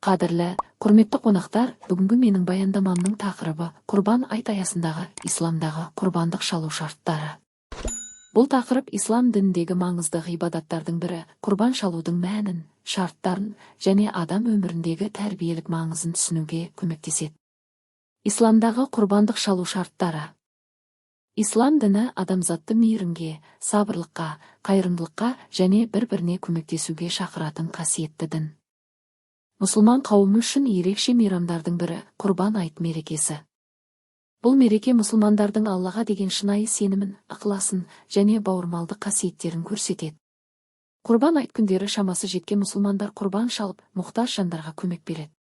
Қадірлі, құрметті қонақтар, бүгінгі менің баяндамамның тақырыбы Құрбан айт аясындағы исламдағы құрбандық шалу шарттары. Бұл тақырып ислам дініндегі маңызды ғибадаттардың бірі, құрбан шалудың мәнін, шарттарын және адам өміріндегі тәрбиелік маңызын түсінуге көмектеседі. Исламдағы құрбандық шалу шарттары. Ислам діні адамзатты мейірімге, сабырлыққа, қайырымдылыққа және бір-біріне көмектесуге шақыратын қасиетті дін. Мұсылман қауымы үшін ерекше мейрамдардың бірі Құрбан айт мерекесі. Бұл мереке мұсылмандардың Аллаға деген шынайы сенімін, ықыласын және бауырмалдық қасиеттерін көрсетеді. Құрбан айт күндері шамасы жеткен мұсылмандар құрбан шалып, мұқтаж жандарға көмек береді.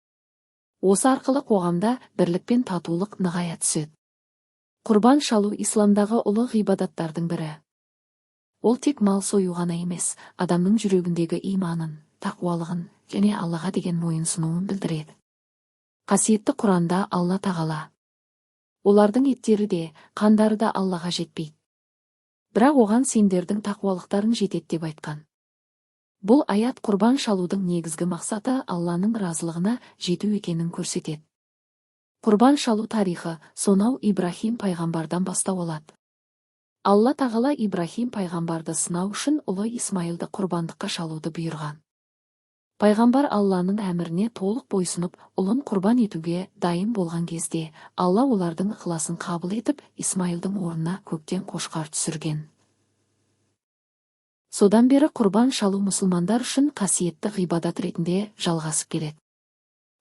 Осы арқылы қоғамда бірлік пен татулық нығая түседі. Құрбан шалу исламдағы ұлы ғибадаттардың бірі. Ол тек мал сою ғана емес, адамның жүрегіндегі иманын, тақуалығын және Аллаға деген мойынсынуын білдіреді. Қасиетті Құранда Алла тағала: олардың еттері де, қандары да Аллаға жетпейді. Бірақ оған сендердің тақуалықтарың жетеді деп айтқан. Бұл аят құрбан шалудың негізгі мақсаты Алланың разылығына жету екенін көрсетеді. Құрбан шалу тарихы сонау Ибрахим пайғамбардан бастау алады. Алла тағала Ибрахим пайғамбарды сынау үшін ұлы Исмайылды құрбандыққа шалуды бұйырған. Пайғамбар Алланың әміріне толық бойсынып, ұлын құрбан етуге дайын болған кезде, Алла олардың ықыласын қабыл етіп, Исмайылдың орнына көктен қошқар түсірген. Содан бері құрбан шалу мұсылмандар үшін қасиетті ғибадат ретінде жалғасып келеді.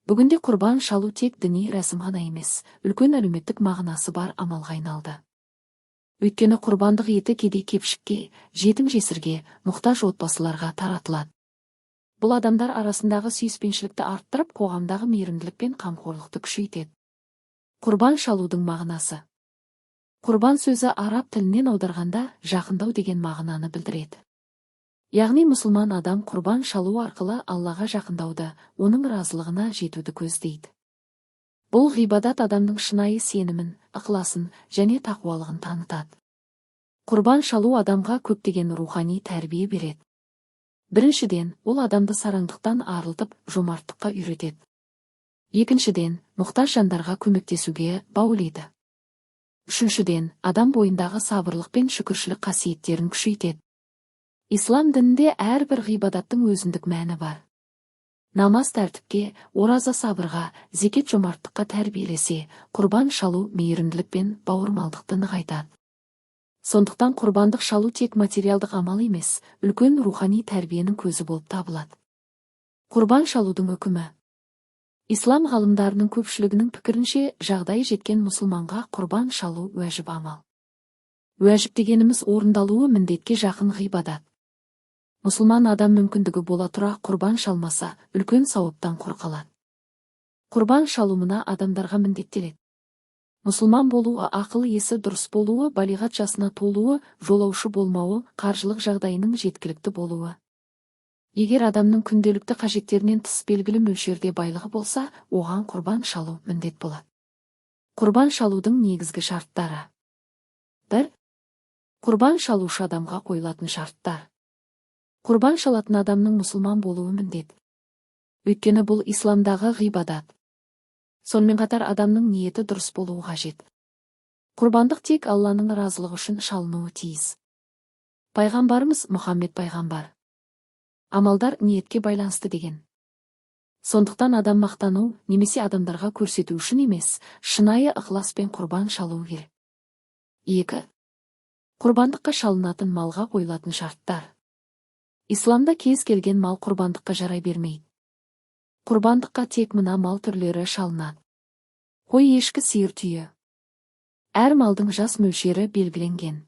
Бүгінде құрбан шалу тек діни рәсім ғана емес, үлкен әлеуметтік мағынасы бар амалға айналды. Өйткені құрбандық еті кедей-кепшікке, жетім-жесірге, мұқтаж отбасыларға таратылады. Бұл адамдар арасындағы сүйіспеншілікті арттырып, қоғамдағы мейірімділік пен қамқорлықты күшейтеді. Құрбан шалудың мағынасы. Құрбан сөзі араб тілінен аударғанда жақындау деген мағынаны білдіреді. Яғни мұсылман адам құрбан шалу арқылы Аллаға жақындауды, оның разылығына жетуді көздейді. Бұл ғибадат адамның шынайы сенімін, ықыласын және тақуалығын танытады. Құрбан шалу адамға көптеген рухани тәрбие береді. Біріншіден, ол адамды сараңдықтан арылтып, жомарттыққа үйретеді. Екіншіден, мұқтаж жандарға көмектесуге баулиды. Үшіншіден, адам бойындағы сабырлық пен шүкіршілік қасиеттерін күшейтеді. Ислам дінінде әрбір ғибадаттың өзіндік мәні бар. Намаз тәртіпке, ораза сабырға, зекет жомарттыққа тәрбиелесе, құрбан шалу мейірімділік пен бауырмалдықты нығайтады. Сондықтан құрбандық шалу тек материалдық амал емес, үлкен рухани тәрбиенің көзі болып табылады. Құрбан шалудың үкімі. Ислам ғалымдарының көпшілігінің пікірінше, жағдайы жеткен мұсылманға құрбан шалу уәжіп амал. Уәжіп дегеніміз орындалуы міндетке жақын ғибадат. Мұсылман адам мүмкіндігі бола тұра құрбан шалмаса, үлкен сауаптан құр қалады. Құрбан шалуына адамдарға міндеттеледі. Мұсылман болуы, ақыл есі дұрыс болуы, балиғат жасына толуы, жолаушы болмауы, қаржылық жағдайының жеткілікті болуы. Егер адамның күнделікті қажеттерінен тыс белгілі мөлшерде байлығы болса, оған құрбан шалу міндет болады. Құрбан шалудың негізгі шарттары. 1. Құрбан шалушы адамға қойылатын шарттар. Құрбан шалатын адамның мұсылман болуы міндет. Өйткені бұл исламдағы ғибадат. Сонымен қатар адамның ниеті дұрыс болуы қажет. Құрбандық тек Алланың разылығы үшін шалынуы тиіс. Пайғамбарымыз Мұхаммед пайғамбар: амалдар ниетке байланысты деген. Сондықтан адам мақтану немесе адамдарға көрсету үшін емес, шынайы ықыласпен құрбан шалу керек. 2. Құрбандыққа шалынатын малға қойылатын шарттар. Исламда кез келген мал құрбандыққа жарай бермейді. Құрбандыққа тек мына мал түрлері шалынады: қой, ешкі, сиыр, түйе. Әр малдың жас мөлшері белгіленген.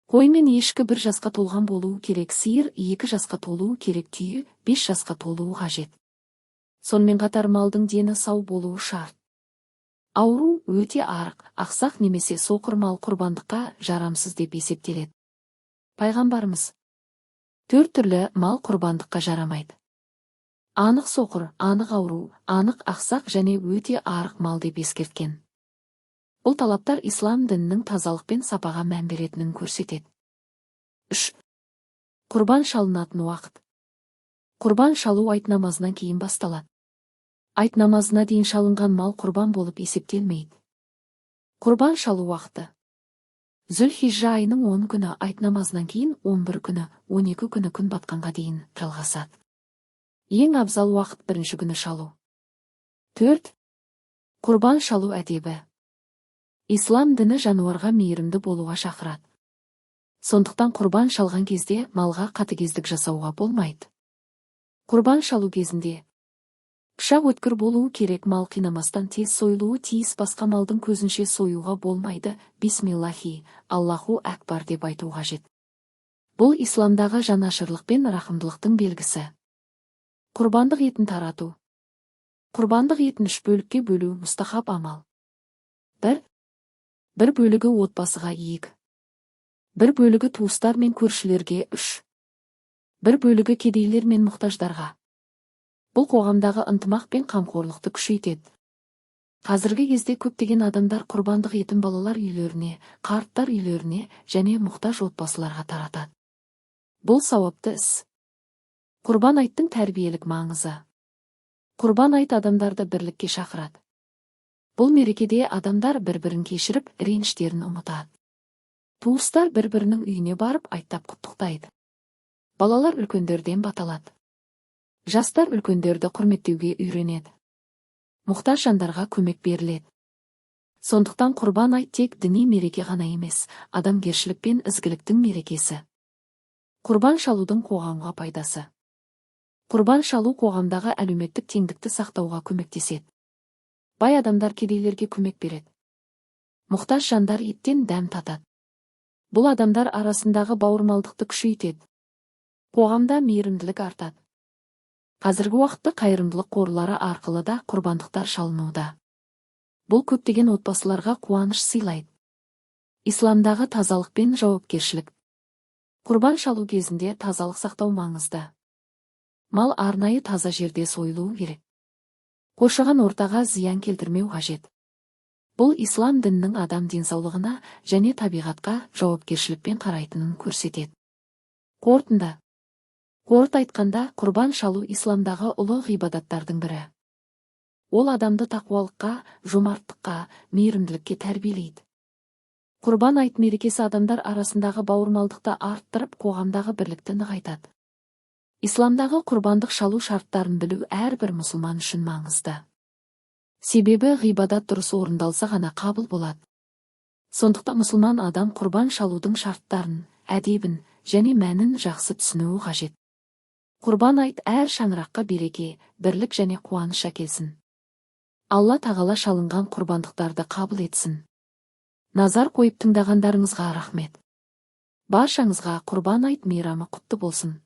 Қой мен ешкі 1 жасқа толған болуы керек, сиыр 2 жасқа толуы керек, түйе 5 жасқа толуы қажет. Сонымен қатар малдың дені сау болуы шарт. Ауру, өте арық, ақсақ немесе соқыр мал құрбандыққа жарамсыз деп есептеледі. Пайғамбарымыз: 4 түрлі мал құрбандыққа жарамайды: анық соқыр, анық ауру, анық ақсақ және өте арық мал деп ескерткен. Бұл талаптар ислам дінінің тазалық пен сапаға мән беретінін көрсетеді. 3. Құрбан шалынатын уақыт. Құрбан шалу айт намазынан кейін басталады. Айт намазына дейін шалынған мал құрбан болып есептелмейді. Құрбан шалу уақыты. Зүл-хижжа айының 10 күні айт намазынан кейін 11 күні, 12 күні күн батқанға дейін жалғасады. Ең абзал уақыт бірінші күні шалу. 4. Құрбан шалу әдебі. Ислам діні жануарға мейірімді болуға шақырады. Сондықтан құрбан шалған кезде малға қатыгездік жасауға болмайды. Құрбан шалу кезінде пышақ өткір болуы керек, мал қинамастан тез сойылуы тиіс, басқа малдың көзінше союға болмайды. Бисмиллахи, Аллаху әкбар деп айту қажет. Бұл исламдағы жанашырлық пен рахымдылықтың белгісі. Құрбандық етін тарату. Құрбандық етін 3 бөлікке бөлу мұстахаб амал. 1. Бір бөлігі отбасыға 2. Бір бөлігі туыстар мен көршілерге 3. Бір бөлігі кедейлер мен мұқтаждарға. Бұл қоғамдағы ынтымақ пен қамқорлықты күшейтеді. Қазіргі кезде көптеген адамдар құрбандық етін балалар үйлеріне, қарттар үйлеріне және мұқтаж отбасыларға таратады. Бұл сауапты іс. Құрбан айттың тәрбиелік маңызы. Құрбан айт адамдарды бірлікке шақырады. Бұл мерекеде адамдар бір-бірін кешіріп, реніштерін ұмытады. Туыстар бір-бірінің үйіне барып айттап құттықтайды. Балалар үлкендерден баталады. Жастар үлкендерді құрметтеуге үйренеді. Мұқтаж жандарға көмек беріледі. Сондықтан құрбан айт тек діни мереке ғана емес, адамгершілік пен ізгіліктің мерекесі. Құрбан шалудың қоғамға пайдасы. Құрбан шалу қоғамдағы әлеуметтік теңдікті сақтауға көмектеседі. Бай адамдар кедейлерге көмек береді. Мұқтаж жандар еттен дәм татады. Бұл адамдар арасындағы бауырмалдықты күшейтеді. Қоғамда мейірімділік артады. Қазіргі уақытта қайырымдылық қорлары арқылы да құрбандықтар шалынуда. Бұл көптеген отбасыларға қуаныш сыйлайды. Исламдағы тазалық пен жауапкершілік. Құрбан шалу кезінде тазалық сақтау маңызды. Мал арнайы таза жерде сойылуы керек. Қоршаған ортаға зиян келтірмеу қажет. Бұл ислам дінінің адам денсаулығына және табиғатқа жауапкершілікпен қарайтынын көрсетеді. Қорыта айтқанда, құрбан шалу исламдағы ұлы ғибадаттардың бірі. Ол адамды тақуалыққа, жомарттыққа, мейірімділікке тәрбиелейді. Құрбан айт мерекесі адамдар арасындағы бауырмалдықты арттырып, қоғамдағы бірлікті нығайтады. Исламдағы құрбандық шалу шарттарын білу әрбір мұсылман үшін маңызды. Себебі ғибадат дұрыс орындалса ғана қабыл болады. Сондықтан мұсылман адам құрбан шалудың шарттарын, әдебін және мәнін жақсы түсінуі қажет. Құрбан айт әр шаңыраққа береке, бірлік және қуаныш әкелсін. Алла тағала шалынған құрбандықтарды қабыл етсін. Назар қойып тыңдағандарыңызға рахмет. Баршаңызға құрбан айт мейрамы құтты болсын.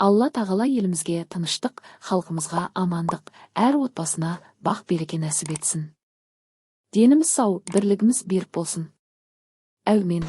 Алла тағала елімізге тыныштық, халқымызға амандық, әр отбасына бақ-береке нәсіп етсін. Деніміз сау, бірлігіміз берік болсын. Әумин.